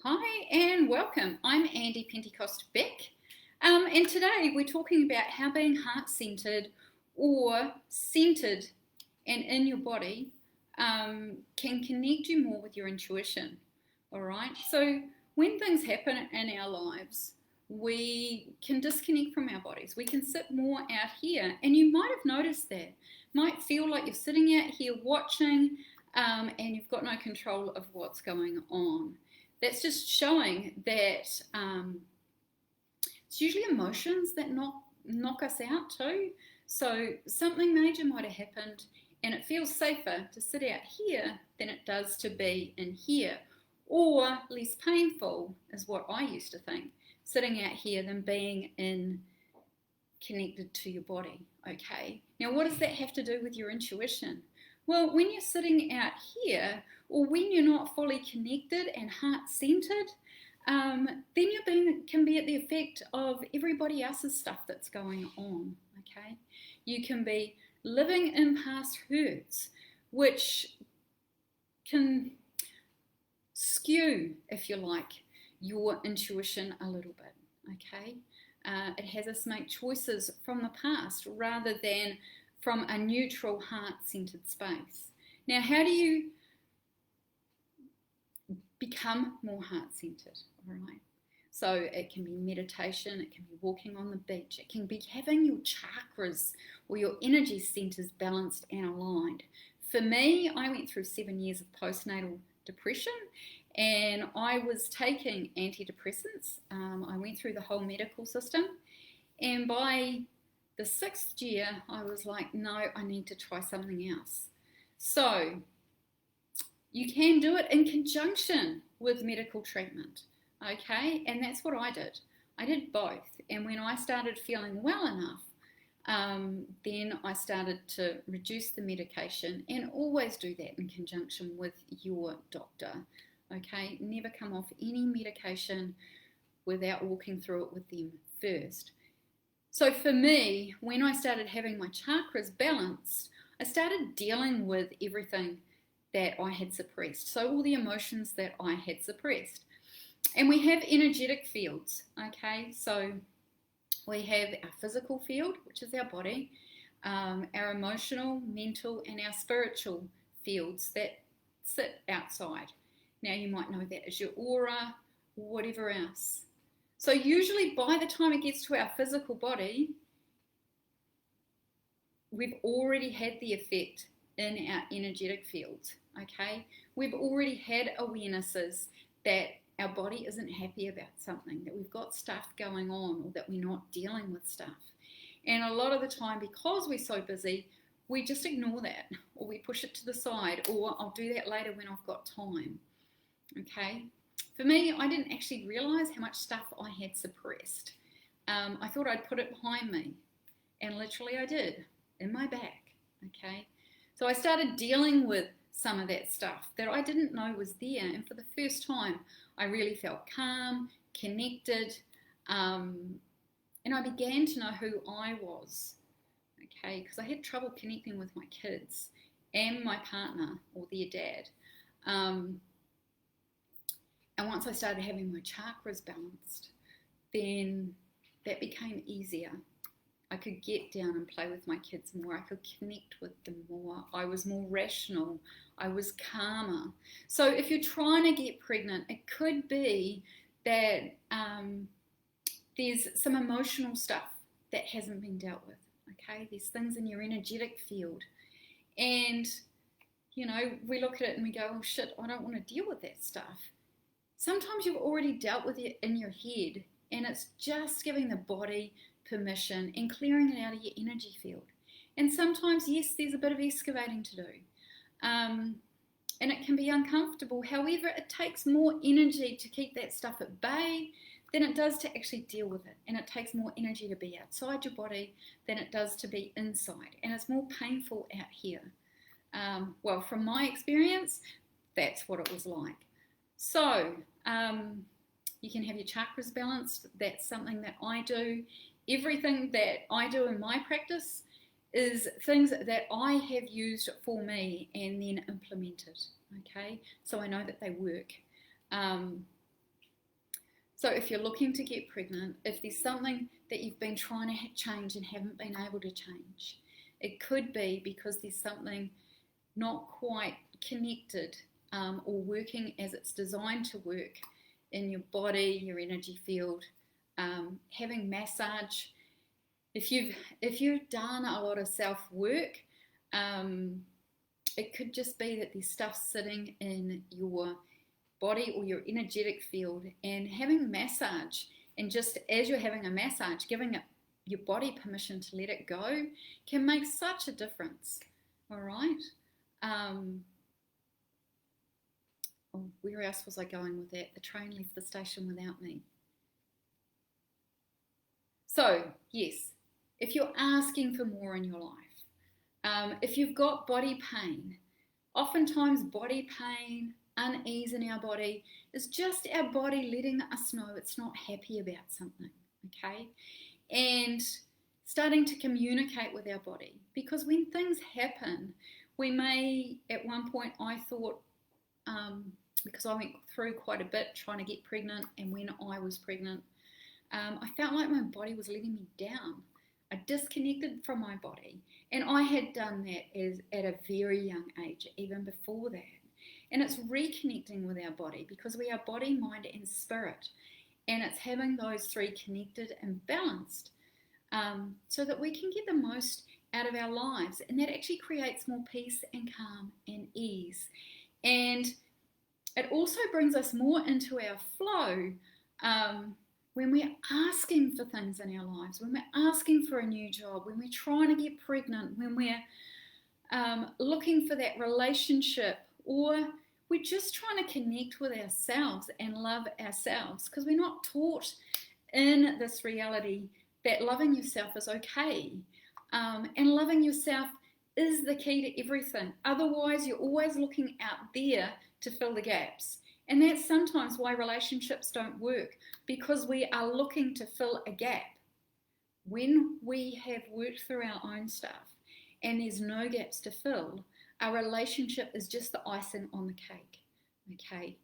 Hi and welcome. I'm Andy Pentecost Beck, and today we're talking about how being heart-centered or centered and in your body can connect you more with your intuition. All right, so when things happen in our lives, we can disconnect from our bodies. We can sit more out here, and you might have noticed that. Might feel like you're sitting out here watching, and you've got no control of what's going on. That's just showing that it's usually emotions that knock us out too. So something major might have happened, and it feels safer to sit out here than it does to be in here, or less painful is what I used to think, sitting out here than being in connected to your body. Okay, now what does that have to do with your intuition? Well, when you're sitting out here, or when you're not fully connected and heart-centered, then your being can be at the effect of everybody else's stuff that's going on, okay? You can be living in past hurts, which can skew, if you like, your intuition a little bit, okay? It has us make choices from the past rather than from a neutral, heart-centered space. Now, how do you become more heart-centered? All right. So it can be meditation, it can be walking on the beach, it can be having your chakras or your energy centers balanced and aligned. For me, I went through 7 years of postnatal depression, and I was taking antidepressants. I went through the whole medical system, and by the 6th year, I was like, no, I need to try something else. So you can do it in conjunction with medical treatment, okay? And that's what I did. I did both. And when I started feeling well enough, then I started to reduce the medication, and always do that in conjunction with your doctor, okay? Never come off any medication without walking through it with them first. So for me, when I started having my chakras balanced, I started dealing with everything that I had suppressed. So all the emotions that I had suppressed. And we have energetic fields, okay? So we have our physical field, which is our body, our emotional, mental, and our spiritual fields that sit outside. Now you might know that as your aura, or whatever else. So usually by the time it gets to our physical body, we've already had the effect in our energetic fields, okay? We've already had awarenesses that our body isn't happy about something, that we've got stuff going on, or that we're not dealing with stuff. And a lot of the time, because we're so busy, we just ignore that, or we push it to the side, or I'll do that later when I've got time, okay? For me, I didn't actually realize how much stuff I had suppressed. I thought I'd put it behind me, and literally I did, in my back, okay? So I started dealing with some of that stuff that I didn't know was there, and for the first time, I really felt calm, connected, and I began to know who I was, okay? Because I had trouble connecting with my kids and my partner or their dad. And once I started having my chakras balanced, then that became easier. I could get down and play with my kids more. I could connect with them more. I was more rational. I was calmer. So if you're trying to get pregnant, it could be that there's some emotional stuff that hasn't been dealt with, okay? There's things in your energetic field. And, you know, we look at it and we go, oh shit, I don't want to deal with that stuff. Sometimes you've already dealt with it in your head, and it's just giving the body permission and clearing it out of your energy field. And sometimes, yes, there's a bit of excavating to do. And it can be uncomfortable. However, it takes more energy to keep that stuff at bay than it does to actually deal with it. And it takes more energy to be outside your body than it does to be inside. And it's more painful out here. Well, from my experience, that's what it was like. So, you can have your chakras balanced. That's something that I do. Everything that I do in my practice is things that I have used for me and then implemented, okay? So I know that they work. So if you're looking to get pregnant, if there's something that you've been trying to change and haven't been able to change, it could be because there's something not quite connected or working as it's designed to work in your body, your energy field. Having massage. If you've done a lot of self-work, it could just be that there's stuff sitting in your body or your energetic field, and having massage, and just as you're having a massage, giving your body permission to let it go can make such a difference. All right. Where else was I going with that? The train left the station without me. So yes, if you're asking for more in your life, if you've got body pain, oftentimes body pain, unease in our body is just our body letting us know it's not happy about something, okay? And starting to communicate with our body, because when things happen, we may, at one point I thought, because I went through quite a bit trying to get pregnant, and when I was pregnant, I felt like my body was letting me down. I disconnected from my body, and I had done that at a very young age, even before that. And it's reconnecting with our body, because we are body, mind, and spirit, and it's having those three connected and balanced, so that we can get the most out of our lives, and that actually creates more peace and calm and ease. And it also brings us more into our flow when we're asking for things in our lives, when we're asking for a new job, when we're trying to get pregnant, when we're looking for that relationship, or we're just trying to connect with ourselves and love ourselves, because we're not taught in this reality that loving yourself is okay, and loving yourself is the key to everything. Otherwise, you're always looking out there to fill the gaps. And that's sometimes why relationships don't work, because we are looking to fill a gap. When we have worked through our own stuff and there's no gaps to fill, our relationship is just the icing on the cake, okay?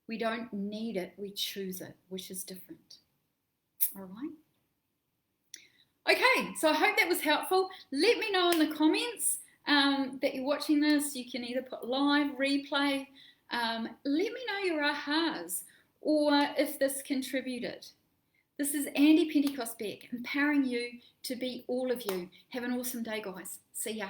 We don't need it, we choose it, which is different, all right? Okay, so I hope that was helpful. Let me know in the comments that you're watching this. You can either put live, replay. Let me know your ahas, or if this contributed. This is Andi Pentecost Beck, empowering you to be all of you. Have an awesome day, guys. See ya.